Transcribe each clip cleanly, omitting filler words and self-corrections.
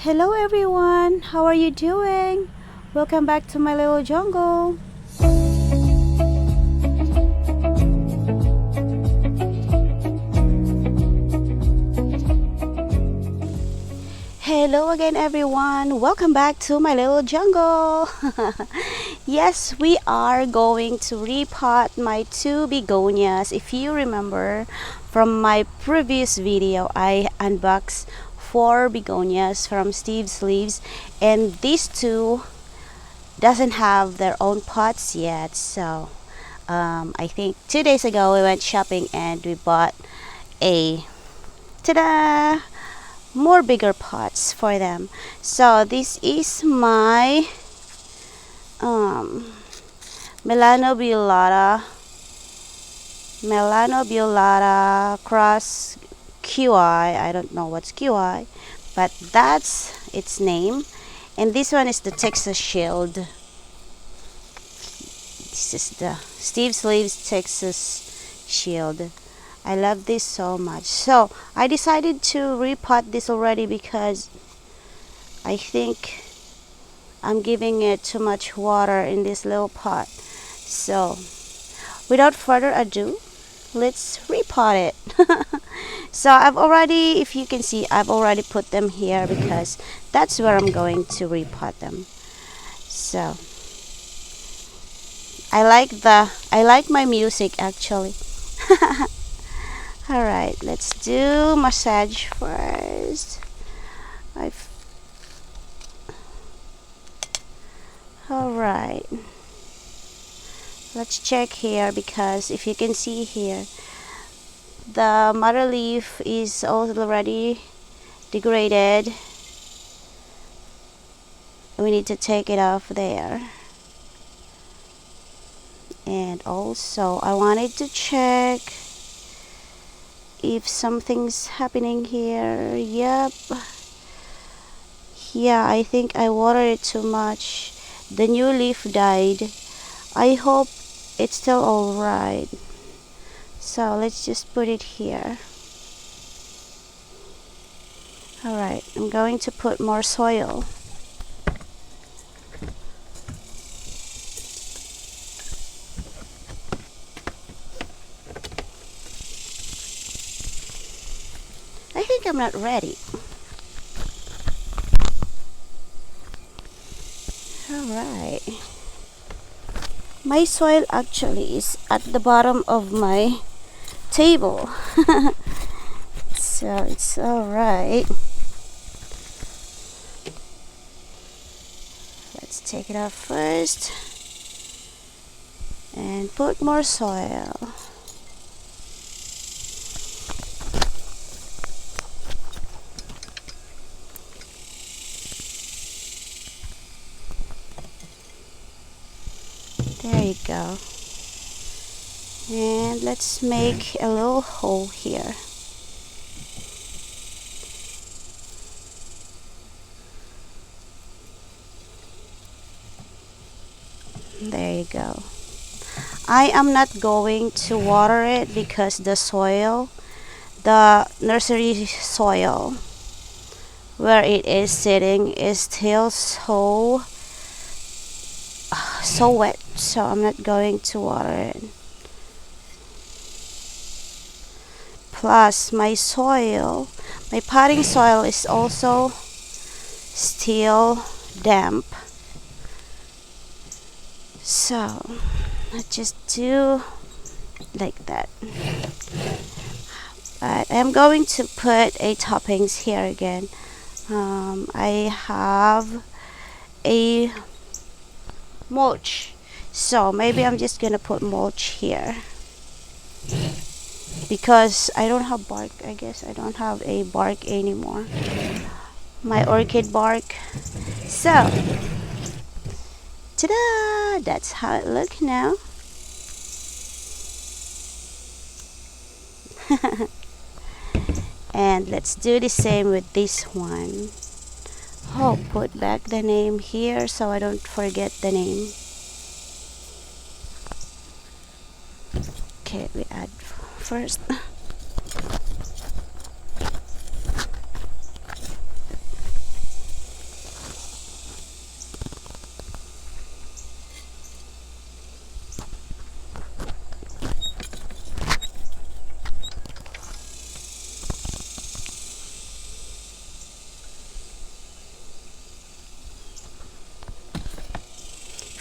Hello everyone, how are you doing? Welcome back to my little jungle. Hello again everyone, welcome back to my little jungle. Yes, we are going to repot my two begonias. If you remember from my previous video, I unboxed four begonias from Steve's Leaves, and these two doesn't have their own pots yet. So I think 2 days ago we went shopping and we bought a ta-da, more bigger pots for them. So this is my um, Melanobiolata cross QI. I don't know what's QI, but that's its name. And this one is the Texas Shield. This is the Steve's Leaves Texas Shield. I love this so much. So I decided to repot this already because I think I'm giving it too much water in this little pot. So without further ado, let's repot it. So I've already, if you can see, I've already put them here because that's where I'm going to repot them. So I like my music actually. Alright, let's do massage first. Alright, let's check here because if you can see here, the mother leaf is already degraded. We need to take it off there. And also I wanted to check if something's happening here. Yep, yeah, I think I watered it too much. The new leaf died. I hope it's still alright. So let's just put it here. Alright, I'm going to put more soil. I think I'm not ready. Alright. My soil actually is at the bottom of my table. So it's alright. Let's take it off first and put more soil. There you go. And let's make a little hole here. There you go. I am not going to water it because the soil, the nursery soil where it is sitting is still so wet, so I'm not going to water it. Plus my soil, my potting soil is also still damp. So let's just do like that. But I'm going to put a toppings here again. I have a mulch, so maybe I'm just gonna put mulch here because I don't have bark. I guess I don't have a bark anymore, my orchid bark. So ta-da, that's how it looks now. And let's do the same with this one. Oh, put back the name here so I don't forget the name. Okay, we add first.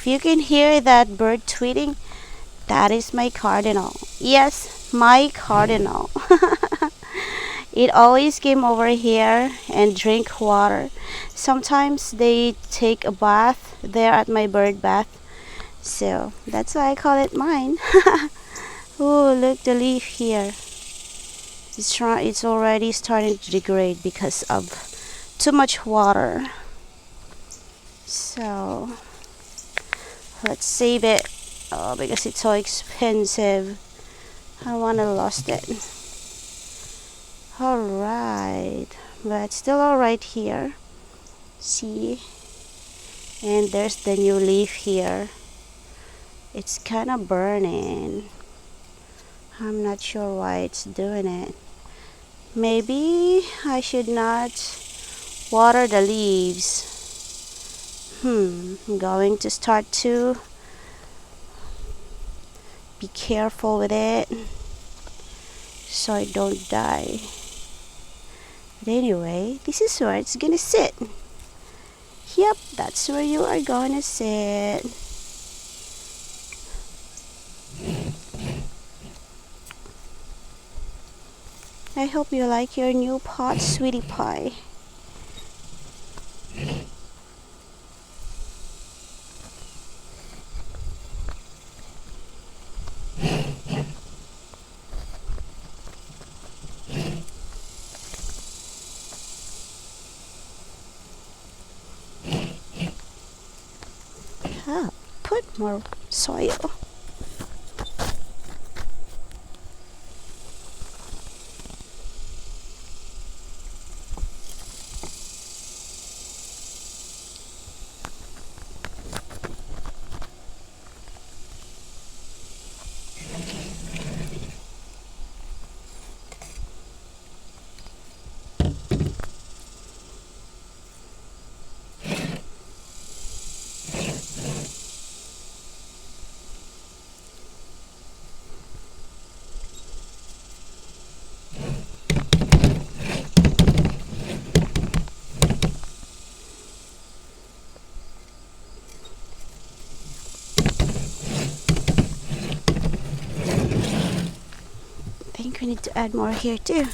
If you can hear that bird tweeting, that is my cardinal. Yes, my cardinal. It always came over here and drink water. Sometimes they take a bath there at my bird bath. So that's why I call it mine. Oh, look the leaf here. It's already starting to degrade because of too much water. So let's save it. Oh, because it's so expensive. I don't want to lose it. Alright, but still alright here. See? And there's the new leaf here. It's kind of burning. I'm not sure why it's doing it. Maybe I should not water the leaves. I'm going to start to be careful with it so I don't die. But anyway, this is where it's gonna sit. Yep, that's where you are gonna sit. I hope you like your new pot, sweetie pie. Put more soil. I think we need to add more here too.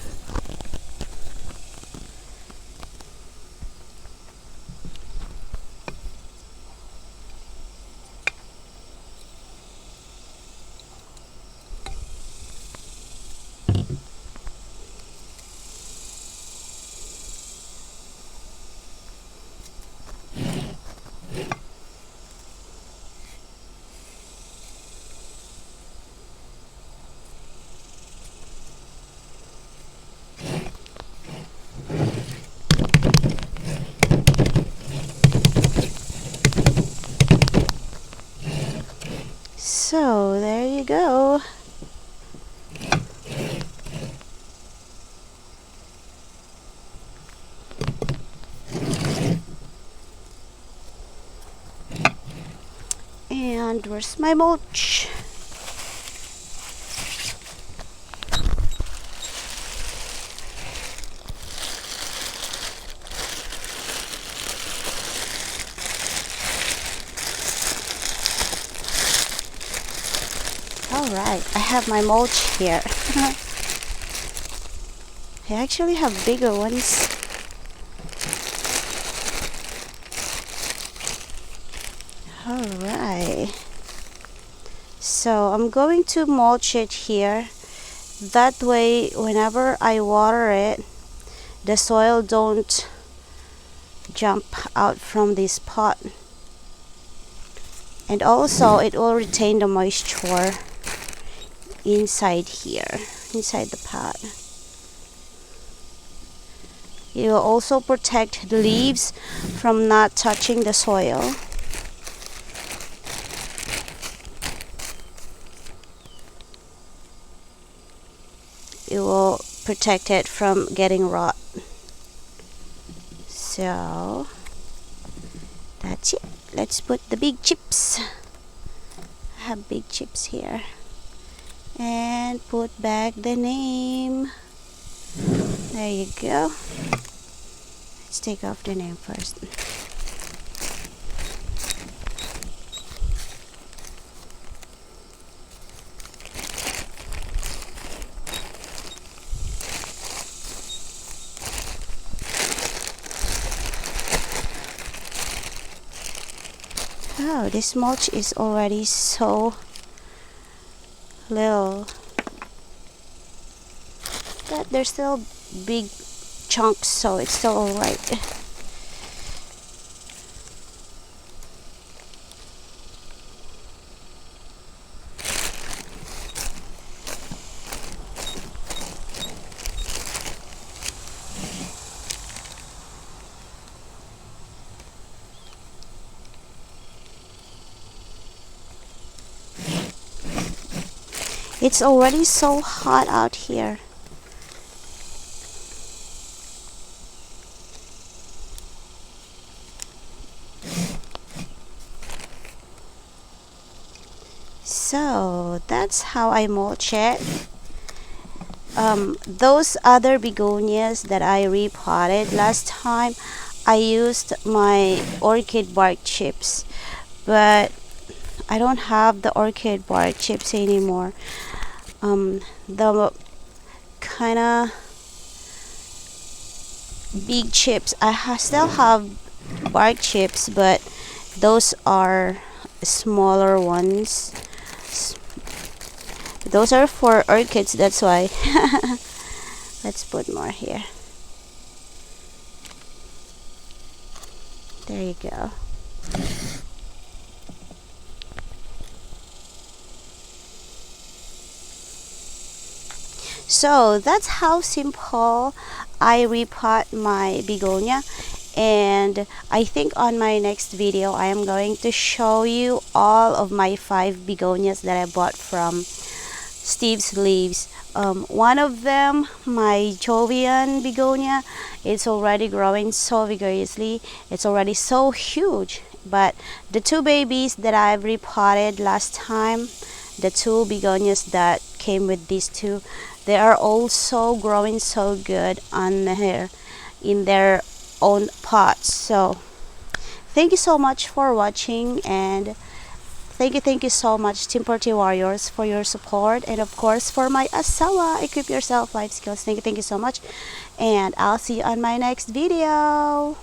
So there you go. And where's my mulch? Alright, I have my mulch here. I actually have bigger ones. Alright. So I'm going to mulch it here. That way, whenever I water it, the soil don't jump out from this pot. And also, it will retain the moisture inside here, inside the pot. It will also protect the leaves from not touching the soil. It will protect it from getting rot. So that's it. Let's put the big chips. I have big chips here. And put back the name. There you go. Let's take off the name first. Oh, this mulch is already so little, but there's still big chunks, so it's still alright. It's already so hot out here. So that's how I mulch it. Those other begonias that I repotted last time, I used my orchid bark chips, but I don't have the orchid bark chips anymore. The kind of big chips, still have bark chips, but those are smaller ones. Those are for orchids, that's why. Let's put more here. There you go. So that's how simple I repot my begonia, and I think on my next video I am going to show you all of my 5 begonias that I bought from Steve's Leaves. One of them, my Jovian begonia, it's already growing so vigorously. It's already so huge. But the 2 babies that I've repotted last time, the 2 begonias that came with these 2, they are also growing so good on here in their own pots. So thank you so much for watching, and thank you so much, Team Party Warriors, for your support, and of course for my asawa, Equip Yourself Life Skills. Thank you so much, and I'll see you on my next video.